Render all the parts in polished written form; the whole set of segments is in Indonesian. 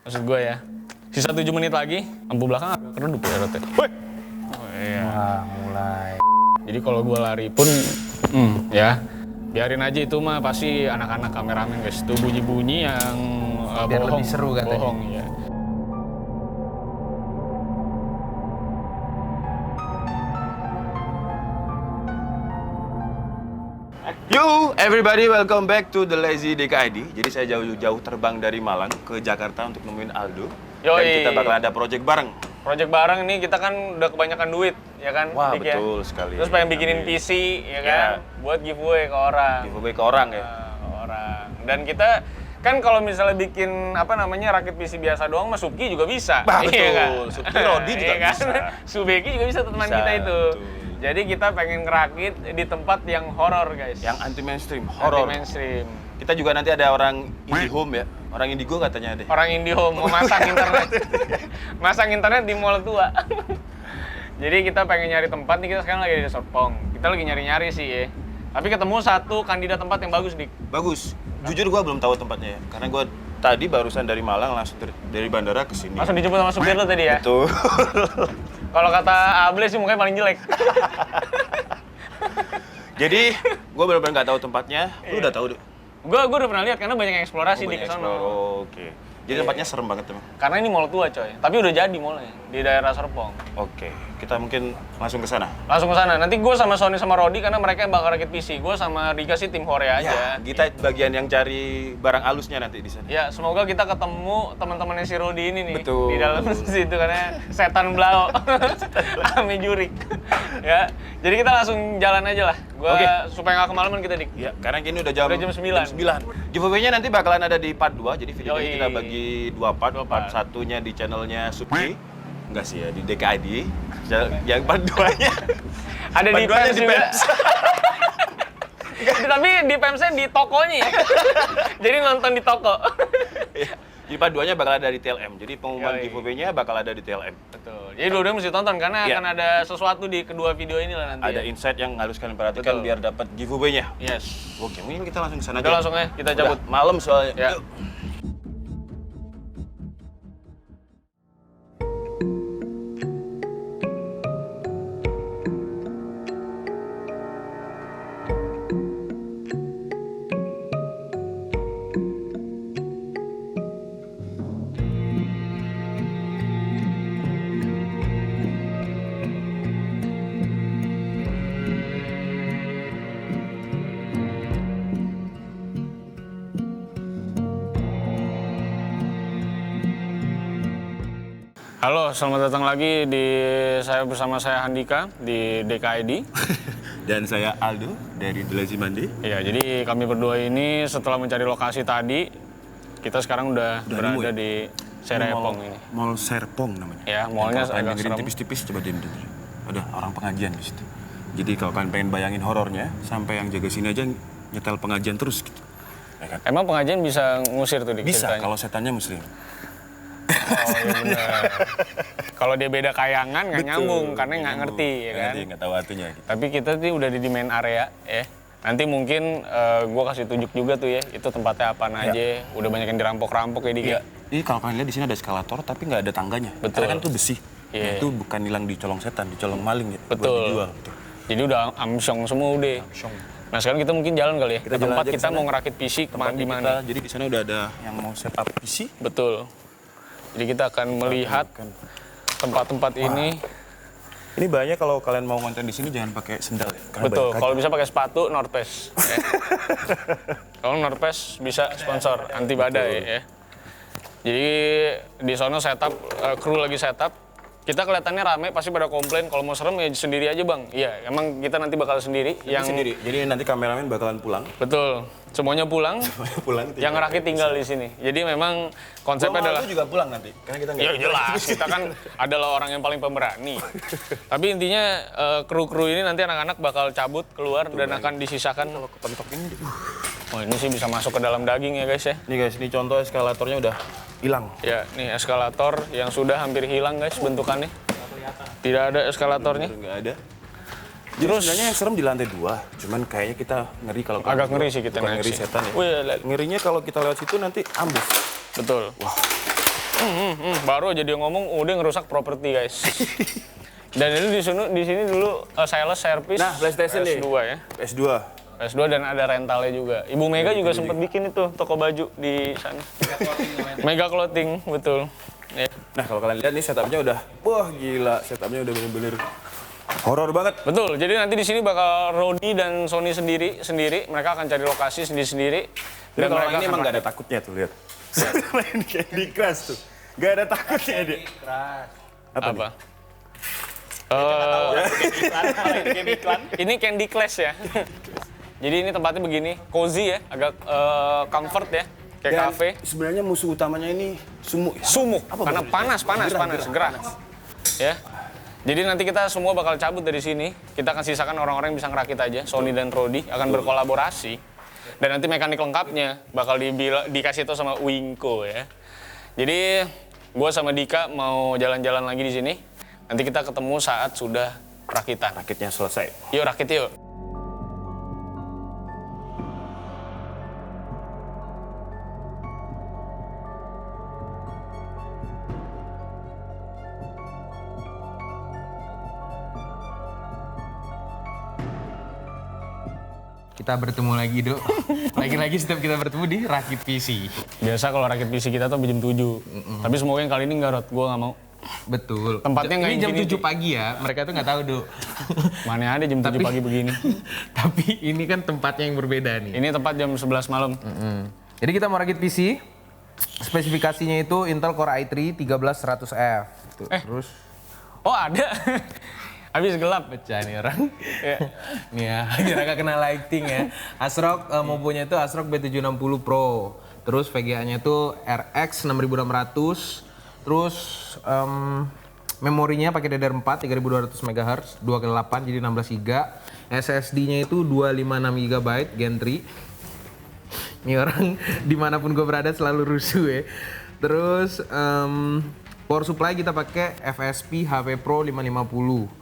Maksud gue ya. Sisa 7 menit lagi, lampu belakang agak keredup ya Rot. Woi! Oh iya. Wah, mulai. Jadi kalau gue lari pun, ya biarin aja itu mah pasti anak-anak kameramen guys. Itu bunyi-bunyi yang Biar bohong. lebih seru katanya. Bohong, ya. Yo, everybody, welcome back to the Lazy DKID. Jadi saya jauh-jauh terbang dari Malang ke Jakarta untuk nemuin Aldo. Yoi. Dan kita bakal ada project bareng. Project bareng ini kita kan udah kebanyakan duit, ya kan? Wah, Dik, ya? betul sekali. Terus pengen bikinin Amin. PC, ya kan? Buat giveaway ke orang. Giveaway ke orang ya. Ke orang. Dan kita kan kalau misalnya bikin apa namanya rakit PC biasa doang, mas Subki juga bisa. Bah, Iya betul. kan? Subki Rodi juga Iya kan? bisa. Subeki juga bisa teman Bisa, kita itu. betul. Jadi kita pengen ngerakit di tempat yang horor guys. Yang anti mainstream, horor. Anti-mainstream. Kita juga nanti ada orang IndiHome ya. Orang Indigo katanya ada. Orang IndiHome mau masang internet. Masang internet di mall tua. Jadi kita pengen nyari tempat nih, kita sekarang lagi di Serpong. Kita lagi nyari-nyari sih ya. Tapi ketemu satu kandidat tempat yang bagus, Dik. Bagus. Jujur gua belum tahu tempatnya ya. Karena gua tadi barusan dari Malang langsung dari bandara ke sini. Langsung dijemput sama supir lo tadi ya? Betul. Kalau kata Able sih mukanya paling jelek. Jadi, gua benar-benar nggak tahu tempatnya. Lu udah tahu, Dok? Gua udah pernah lihat karena banyak yang eksplorasi di Banyak kesana. explore. Oh, oke. Jadi tempatnya serem banget emang. Karena ini mall tua coy. Tapi udah jadi mallnya di daerah Serpong. Oke, kita mungkin langsung ke sana. Langsung ke sana. Nanti gue sama Sony sama Rodi karena mereka yang bakal rakit PC. Gue sama Rika sih tim Korea aja. Ya, kita bagian yang cari barang halusnya nanti di sana. Ya, semoga kita ketemu teman-temannya si Rodi ini nih. Betul. Di dalam situ karena setan belau. Ame jurik. Ya. Jadi kita langsung jalan aja lah. Gua Oke. supaya nggak kemalaman kita, Dik. Ya, karena kini udah jam 9. Giveaway-nya nanti bakalan ada di part 2. Jadi videonya Yoi. kita bagi 2 part. Dua Part part. 1-nya di channelnya Subki. Enggak sih ya, di DKID. Yang part 2-nya Ada di part 2-nya Pems di juga. Pems. Tapi di Pemsnya di tokonya ya. Jadi nonton di toko. Iya. Di part 2-nya bakal ada di TLM. Jadi pengumuman Yoi. giveaway-nya bakal ada di TLM. Betul. Jadi dua-duanya mesti tonton karena Iya. akan ada sesuatu di kedua video ini lah nanti. Ada ya. insight yang harus kalian perhatikan Betul. biar dapat giveaway-nya. Yes. Oke, mungkin kita langsung ke sana Udah aja. langsung ya, kita Udah cabut. malam soalnya. Ya. Yuk. Halo, selamat datang lagi bersama saya Handika di DKID. Dan saya Aldo dari The Lazy Mandi. Iya, jadi kami berdua ini setelah mencari lokasi tadi, kita sekarang udah berada nemu ya? di Serepong ini. Mall Serpong namanya. Ya, mallnya Kalau kalian agak dengerin serem. tipis-tipis coba denger. Ada orang pengajian di situ. Jadi kalau kalian pengen bayangin horornya, sampai yang jaga sini aja nyetel pengajian terus gitu. Ya kan? Emang pengajian bisa ngusir tuh di Bisa ceritanya? kalau setannya muslim. Oh iya benar. Kalau dia beda kayangan nggak nyambung karena nggak ngerti ya kan. Nggak tahu artinya. Gitu. Tapi kita tuh udah di main area ya. Nanti mungkin gua kasih tunjuk juga tuh ya, itu tempatnya apaan aja. Udah banyak yang dirampok-rampok ya Dik ya. Ini kalau kalian lihat di sini ada eskalator tapi nggak ada tangganya. Betul. Karena kan itu besi. Iya. Nah, itu bukan hilang dicolong setan, dicolong maling gitu. Buat Betul. dijual. Gitu. Jadi udah amsyong semua udah. Nah sekarang kita mungkin jalan kali ya. Kita Ke jalan tempat aja ke kita sana. mau ngerakit PC di Tempatnya mana. kita, jadi di sana udah ada yang mau setup PC. Betul. Jadi kita akan melihat tempat-tempat ini. Ini bahaya kalau kalian mau konten di sini jangan pakai sendal ya. Karena Betul. banyak Kalau kaki. bisa pakai sepatu North Face. Ya. Kalau North Face bisa sponsor anti badai ya. Jadi di sono setup, kru lagi setup. Kita kelihatannya rame, pasti pada komplain kalau mau serem ya sendiri aja bang. Iya, emang kita nanti bakal sendiri. Yang sendiri. Jadi nanti kameramen bakalan pulang. Betul. Semuanya pulang. Pulang. Yang ngerakit tinggal di sini. Jadi memang konsepnya adalah. juga pulang nanti. Karena kita nggak. Ya jelas, kita kan adalah orang yang paling pemberani. Tapi intinya kru-kru ini nanti anak-anak bakal cabut keluar dan akan disisakan. Kalau kepentok ini. Oh ini sih bisa masuk ke dalam daging ya guys ya. Nih guys, ini contoh eskalatornya udah hilang. Ya, nih eskalator yang sudah hampir hilang guys bentukannya. Tidak ada eskalatornya. Nggak ada. Terus sebenarnya yang serem di lantai 2, cuman kayaknya kita ngeri kalau Agak ngeri sih kita bukan naik ngeri sih. setan ya. Wih, Ngerinya kalau kita lewat situ nanti ambles. betul. Wah. Baru aja dia ngomong udah ngerusak properti guys. Dan itu di sini dulu sales service Nah, PlayStation nih. PS2 ya. PS2. PS2 dan ada rentalnya juga. Ibu Mega juga sempat bikin itu toko baju di sana. Mega Clothing, betul. Ya. Nah, kalau kalian lihat nih setupnya udah, wah gila, setupnya udah bener-bener horor banget. Betul. Jadi nanti di sini bakal Rodi dan Sony sendiri. Mereka akan cari lokasi sendiri-sendiri. Dan kalau ini akan emang gak ada takutnya tuh, lihat. Main Candy Crush tuh. Gak ada takutnya dia. apa? Ini Candy Clash ya. Jadi ini tempatnya begini, cozy ya, agak comfort ya, kayak Dan cafe. sebenarnya musuh utamanya ini sumuk. Sumuk, karena panas, gerah. Ya. Jadi nanti kita semua bakal cabut dari sini. Kita akan sisakan orang-orang yang bisa ngerakit aja. Sony dan Rodi akan berkolaborasi. Dan nanti mekanik lengkapnya bakal dikasih tau sama Wingko ya. Jadi gue sama Dika mau jalan-jalan lagi di sini. Nanti kita ketemu saat sudah rakitan. Rakitnya selesai. Yuk rakit yuk. Kita bertemu lagi, Dok. Lagi-lagi setiap kita bertemu di Rakit PC. Biasa kalau rakit PC kita tuh jam 7. Tapi semoga yang kali ini nggak, Rod. Gue nggak mau. Betul. Tempatnya nggak ini jam Infinity. 7 pagi ya. Mereka tuh nggak tahu, Dok. Mana ada jam 7 pagi begini. Tapi ini kan tempatnya yang berbeda nih. Ini tempat jam 11 malam. Jadi kita mau rakit PC. Spesifikasinya itu Intel Core i3 13100F. Tuh, terus Oh ada. Habis gelap. pecah nih orang. Ya. Nih ya, kira gak kena lighting ya. ASRock mobonya itu ASRock B760 Pro. Terus VGA-nya itu RX 6600. Terus memorinya pakai DDR4 3200 MHz, 2x8 jadi 16 GB. SSD-nya itu 256 GB Gen 3. Ini orang dimanapun gue berada selalu rusuh ya. Terus power supply kita pakai FSP HP Pro 550.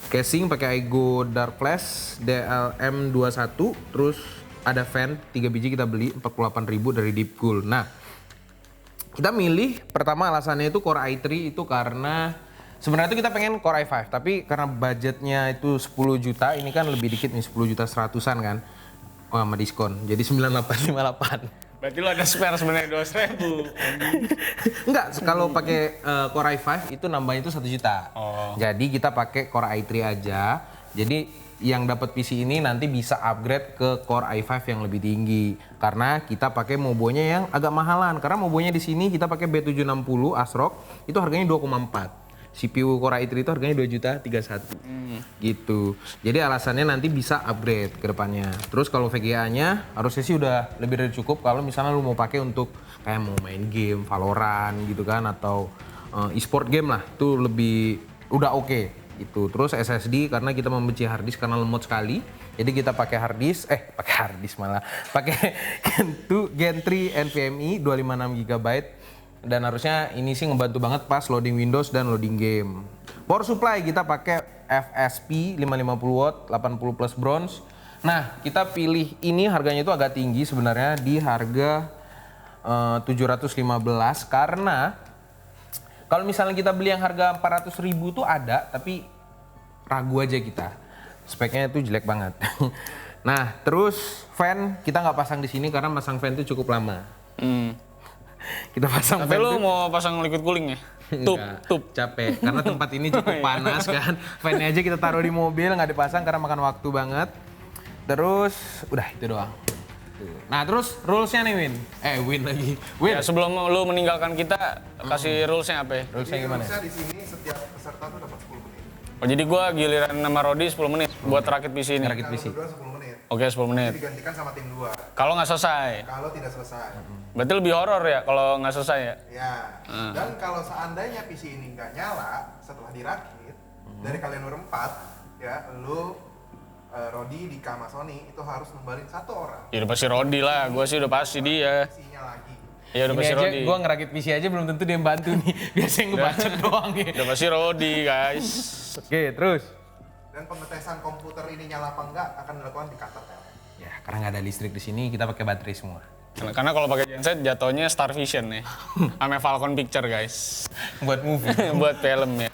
Casing pakai Aigo Dark Flash DLM21, terus ada fan 3 biji kita beli 48.000 dari Deepcool. Nah, kita milih pertama alasannya itu Core i3 itu karena sebenarnya itu kita pengen Core i5, tapi karena budgetnya itu 10 juta, ini kan lebih dikit nih 10 juta 100-an kan. Oh, sama diskon. Jadi 9858. Berarti lo ada spare sebenarnya 200.000. Enggak, kalau pakai Core i5 itu nambahnya itu 1 juta. Oh. Jadi kita pakai Core i3 aja. Jadi yang dapat PC ini nanti bisa upgrade ke Core i5 yang lebih tinggi. Karena kita pakai mobonya yang agak mahalan. Karena mobonya di sini kita pakai B760 ASRock, itu harganya 2,4. CPU Core i3 itu harganya 2.31. Gitu. Jadi alasannya nanti bisa upgrade ke depannya. Terus kalau VGA-nya harusnya sih udah lebih dari cukup kalau misalnya lu mau pakai untuk kayak mau main game, Valorant gitu kan, atau e-sport game lah. Itu lebih udah oke gitu. Terus SSD karena kita membenci hard disk karena lemot sekali. Jadi kita pakai hard disk, pakai Gen 3 NVMe 256 GB. Dan harusnya ini sih ngebantu banget pas loading Windows dan loading game. Power supply kita pakai FSP 550 watt 80 plus bronze. Nah, kita pilih ini harganya itu agak tinggi sebenarnya di harga 715 karena kalau misalnya kita beli yang harga 400.000 tuh ada, tapi ragu aja kita. Speknya itu jelek banget. Nah, terus fan kita nggak pasang di sini karena pasang fan itu cukup lama. Kita pasang Tapi fan lo tuh mau pasang liquid cooling ya? Tup. capek karena tempat ini cukup panas kan. Fan-nya aja kita taruh di mobil nggak dipasang karena makan waktu banget. Terus udah itu doang. Nah terus rules-nya nih Win lagi. Win. Ya, sebelum lo meninggalkan kita, kasih rules-nya apa ya? Rulesnya gimana? Di sini setiap peserta tuh dapat 10 menit. Oh, jadi gua giliran nama Rodi 10 menit buat rakit PC ini. Rakit PC. Dua 10 menit. Oke, 10 menit. Digantikan sama tim 2 Kalau nggak selesai. kalau tidak selesai. Berarti lebih horor ya kalau nggak selesai ya? Ya. Dan kalau seandainya PC ini nggak nyala setelah dirakit, dari kalian berempat, ya, lu Rodi, Dika, sama Sony itu harus nembalin 1 orang. Ya udah pasti Rodi lah, gua sih udah pasti dia. PC-nya lagi. Ya udah Ini pasti aja Rodi. gue ngerakit PC aja belum tentu dia yang bantu nih. Biasanya ngebacot doang ya. Udah pasti Rodi, guys. Oke terus. Dan pengetesan komputer ini nyala apa enggak akan dilakukan di kantor PLN. Ya karena nggak ada listrik di sini kita pakai baterai semua. Karena kalau pakai genset jatuhnya Star Vision ya. Ame Falcon Picture guys. Buat movie. Buat film ya.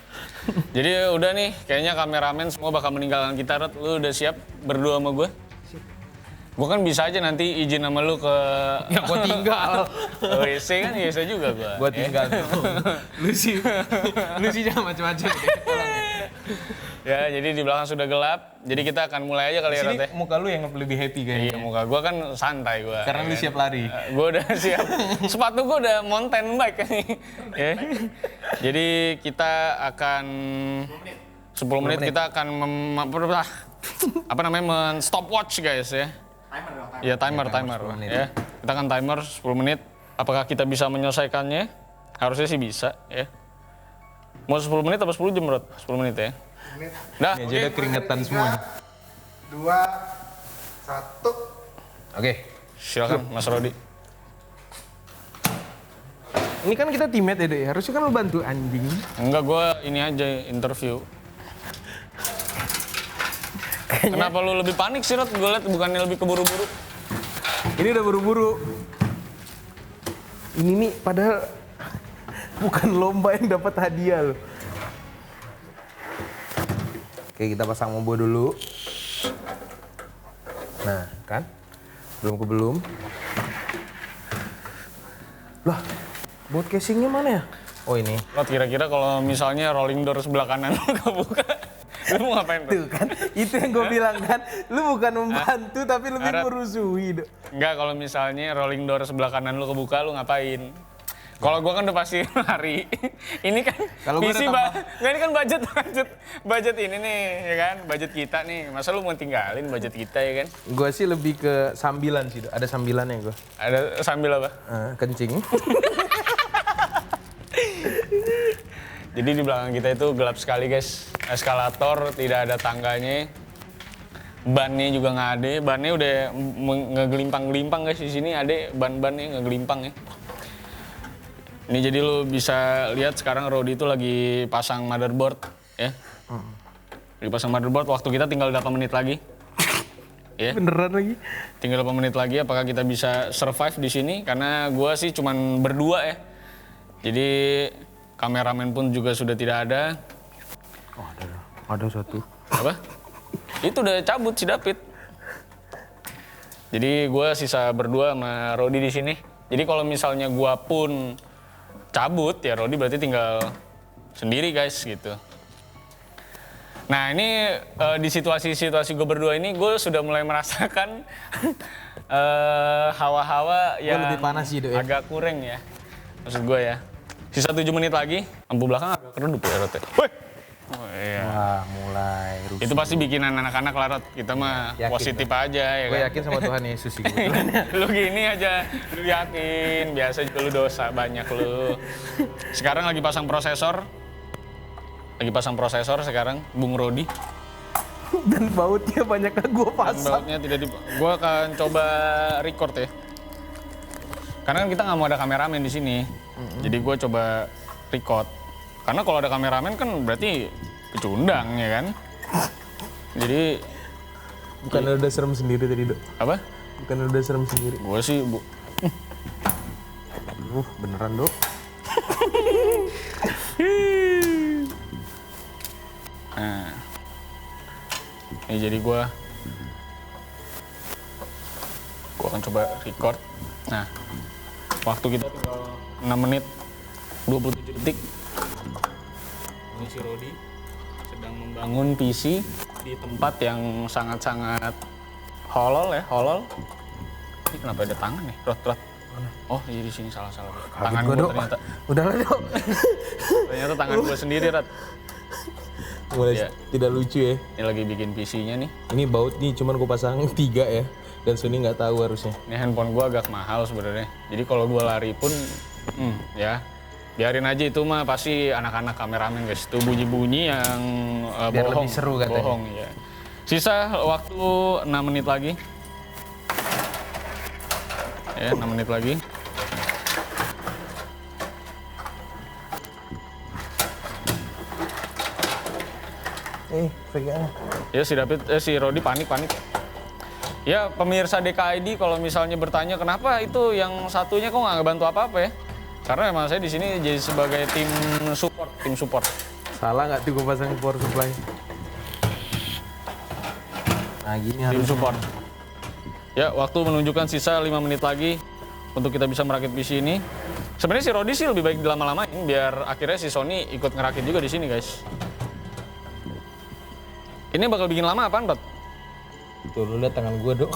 Jadi udah nih, kayaknya kameramen semua bakal meninggalkan kita, Rod. Lu udah siap berdua sama gue? Gue kan bisa aja nanti izin sama lu ke... Ya gue tinggal. WC kan bisa juga gue. Gue tinggal. Lu sih jangan macam-macam. Ya, jadi di belakang sudah gelap. Jadi kita akan mulai aja kali ya, Rod Sini ya. muka lu yang lebih happy kayaknya. Iya, muka gue kan santai gue. Karena lu siap lari. Gue udah siap. Sepatu gue udah mountain bike nih. Ya. Jadi kita akan 10 menit kita akan stopwatch guys ya. Iya timer. 10 menit. Ya. Kita akan timer 10 menit. Apakah kita bisa menyelesaikannya? Harusnya sih bisa ya. Mau 10 menit atau 10 jam, Rod? 10 menit ya. Dah, Ya, jadi udah keringetan semuanya. 2, 1. Oke. Silakan Mas Rodi. Ini kan kita teammate ya, Dek. Harusnya kan lu bantu anjing. Enggak, gue ini aja interview. Kenapa lu lebih panik sih, Rod? Gue liat bukannya lebih keburu-buru. Ini udah buru-buru. Ini nih padahal bukan lomba yang dapat hadiah loh. Oke, kita pasang mobo dulu. Nah, kan? Belum. Lah, buat casingnya mana ya? Oh ini. Rod, kira-kira kalau misalnya rolling door sebelah kanan lu kebuka, lu mau ngapain, Rod? Tuh kan, itu yang gue bilang kan. Lu bukan membantu tapi lebih Arat. merusuhi. Dok. Enggak, kalau misalnya rolling door sebelah kanan lu kebuka, lu ngapain? Kalau gua kan udah pasti lari. Ini kan Kalau gua PC udah nggak, ini kan budget ini nih, ya kan? Budget kita nih. Masa lu mau tinggalin budget kita ya kan? Gue sih lebih ke sambilan sih, Dok. Ada sambilannya gue. Ada sambil apa? Kencing. Jadi di belakang kita itu gelap sekali guys. Eskalator tidak ada tangganya. Bannya juga nggak ada. Bannya udah ngegelimpang-gelimpang guys di sini. Ada ban-bannya ngegelimpang ya. Ini jadi lu bisa lihat sekarang Rodi itu lagi pasang motherboard ya. Lagi pasang motherboard. Waktu kita tinggal 8 menit lagi. Ya. Beneran lagi? Tinggal 8 menit lagi. Apakah kita bisa survive di sini? Karena gua sih cuman berdua ya. Jadi kameramen pun juga sudah tidak ada. Oh, ada satu. Apa? Itu udah cabut si David. Jadi gue sisa berdua sama Rodi di sini. Jadi kalau misalnya gue pun cabut ya Rodi berarti tinggal sendiri guys gitu. Nah ini di situasi-situasi gue berdua ini gue sudah mulai merasakan hawa-hawa yang lebih panas sih, Dok, ya. agak kurang ya. Maksud gue ya. Sisa 7 menit lagi, lampu belakang agak keredup ya Rod. Woi! Oh, iya. Wah, mulai rusuh. Itu pasti bikinan anak-anak lah, Rod. Kita mah Yakin, positif aja ya Gue kan. yakin sama Tuhan Yesus sih. Lu gini aja, lu yakin. Biasa juga lu dosa banyak lu. Sekarang lagi pasang prosesor. Sekarang, Bung Rodi. Dan bautnya banyak yang gue pasang. Bautnya tidak di... Gue akan coba record ya. Karena kan kita nggak mau ada kameramen di sini. Jadi gue coba record. Karena kalau ada kameramen kan berarti kecundang ya kan. Jadi Bukan udah serem sendiri tadi, Dok. apa? Bukan udah serem sendiri. Gue sih Beneran, Dok. Nah, ini jadi gue akan coba record. Nah, waktu kita tinggal 6 menit 27 detik. Ini si Rodi sedang membangun PC di tempat yang sangat-sangat holol ya, holol. Ini kenapa ada tangan nih, Rod? Oh, iya di sini salah. Tangan gua, gue Dok. ternyata. Udahlah, Dok. Ternyata tangan gue sendiri, Rod. Mulai Iya. tidak lucu ya. Ini lagi bikin PC-nya nih. Ini baut nih cuman gue pasang 3 ya. Dan Sony nggak tahu harusnya. Ini handphone gue agak mahal sebenarnya. Jadi kalau gue lari pun, ya biarin aja itu mah pasti anak-anak kameramen guys. Itu bunyi-bunyi yang Biar bohong. lebih seru katanya. Bohong ya. Sisa waktu 6 menit lagi. Ya 6 menit lagi. Pegang. Ya si Rodi panik. Ya pemirsa DKID kalau misalnya bertanya kenapa itu yang satunya kok nggak bantu apa-apa ya? Karena emang saya di sini jadi sebagai tim support. Salah nggak tuh gue pasang power supply? Nah gini Tim harus. support. Ya, waktu menunjukkan sisa 5 menit lagi untuk kita bisa merakit PC ini. Sebenarnya si Rodi sih lebih baik dilama-lamain biar akhirnya si Sony ikut ngerakit juga di sini, guys. Ini bakal bikin lama apaan, Dot? Tuh lu lihat tangan gue dok.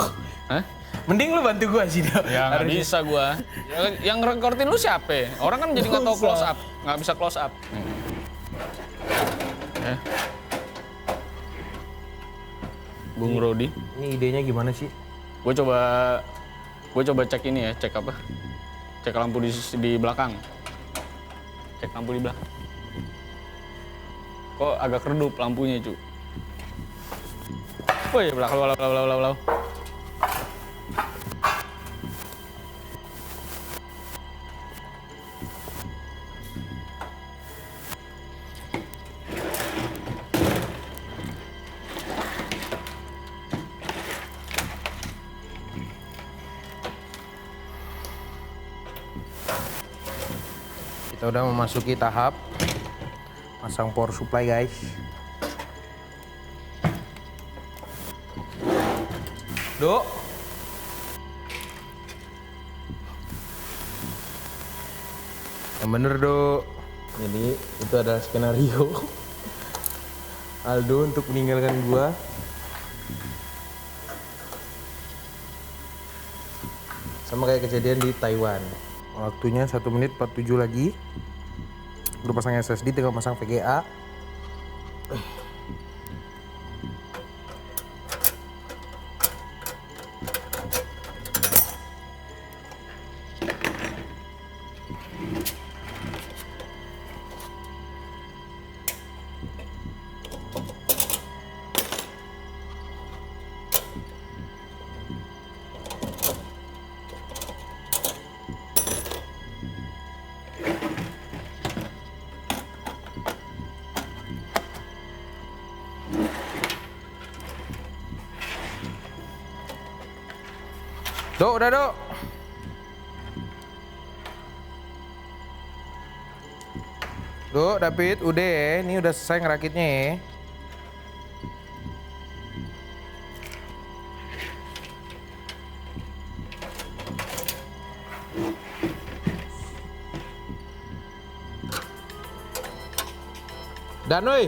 Hah? Mending lu bantu gue sih dok. Ya nggak bisa gua. Yang ngerekortin lu siapa? Orang kan jadi nggak tahu close up, nggak bisa close up. Ya. Bung Rodi. Ini idenya gimana sih? Gue coba cek ini ya, cek apa? Cek lampu di belakang. Cek lampu di belakang. Kok agak redup lampunya, cu? Woi, belakang. Kita udah memasuki tahap pasang power supply guys. Dok. Yang bener dok. Jadi itu adalah skenario Aldo untuk meninggalkan gua. Sama kayak kejadian di Taiwan. Waktunya 1 menit 47 lagi. Udah pasang SSD, tinggal pasang VGA. Dok, udah dok. Dok, David, udah ya. Ini udah selesai ngerakitnya ya. Dan woi.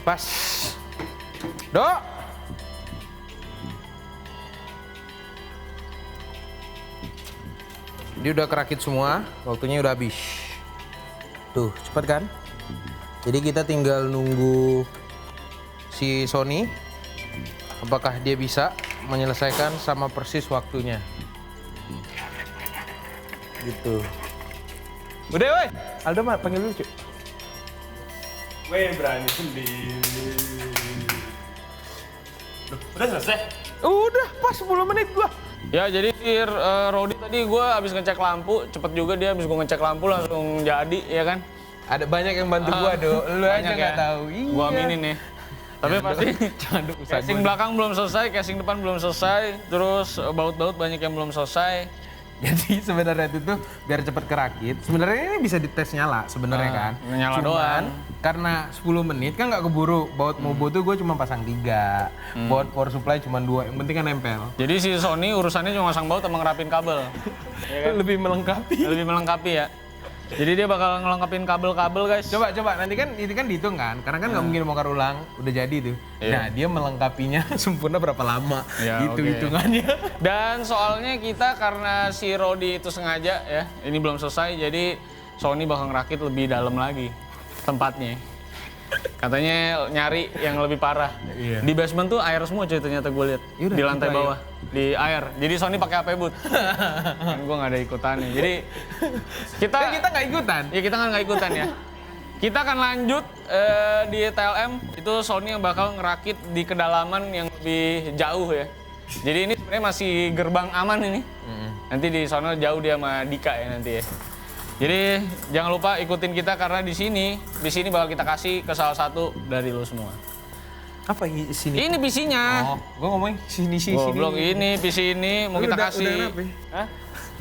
Pas. Dok. Dia udah kerakit semua, waktunya udah habis. Tuh, cepet kan? Jadi kita tinggal nunggu si Sony apakah dia bisa menyelesaikan sama persis waktunya. Gitu. Udah, woi. Aldo mah panggil dulu, cuy. Weh, berani sendiri. Udah selesai? Udah, pas 10 menit gua. Ya jadi Rodi tadi gue abis ngecek lampu, cepet juga dia abis gue ngecek lampu langsung jadi, ya kan? Ada banyak yang bantu gua, Dok. Lu aja Banyak nggak ya? tahu. Iya. Gua aminin nih. Tapi pasti Jangan duk, usaha casing gua. belakang belum selesai, casing depan belum selesai, terus baut-baut banyak yang belum selesai. Jadi sebenarnya itu tuh biar cepet kerakit. Sebenarnya ini bisa dites nyala sebenarnya kan. nyala doang. Karena 10 menit kan nggak keburu. Baut Mobo tuh gue cuma pasang 3. Baut power supply cuma 2. Yang penting kan nempel. Jadi si Sony urusannya cuma masang baut sama ngerapin kabel. Lebih melengkapi. Lebih melengkapi ya. Jadi dia bakal ngelengkapin kabel-kabel, guys. Coba nanti kan ini kan dihitung kan. Karena kan nggak mungkin bongkar ulang. Udah jadi tuh. Iya. Nah dia melengkapinya sempurna berapa lama. Ya, Itu oke. hitungannya. Dan soalnya kita karena si Rodi itu sengaja ya, ini belum selesai, jadi Sony bakal ngerakit lebih dalam lagi tempatnya. Katanya nyari yang lebih parah. Iya. Di basement tuh air semua cuy ternyata gue lihat. Yaudah, Di lantai kita bawah, di air. Jadi Sony pakai AP boot. Kan gue nggak ada ikutannya. Jadi kita Kita nggak ikutan. ya kita kan nggak ikutan ya. Kita akan lanjut di TLM, itu Sony yang bakal ngerakit di kedalaman yang lebih jauh ya. Jadi ini sebenarnya masih gerbang aman ini. Nanti di sana jauh dia sama Dika ya nanti ya. Jadi jangan lupa ikutin kita karena di sini bakal kita kasih ke salah satu dari lo semua. Apa sini? Ini PC-nya. Oh, gue ngomongin sini. Goblok, ini PC ini mau kita kasih. Udah kenapa? Hah?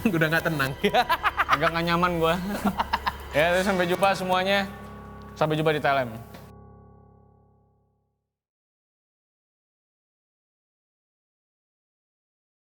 Udah nggak tenang. Agak nggak nyaman gua. Ya, terus sampai jumpa semuanya. Sampai jumpa di TLM.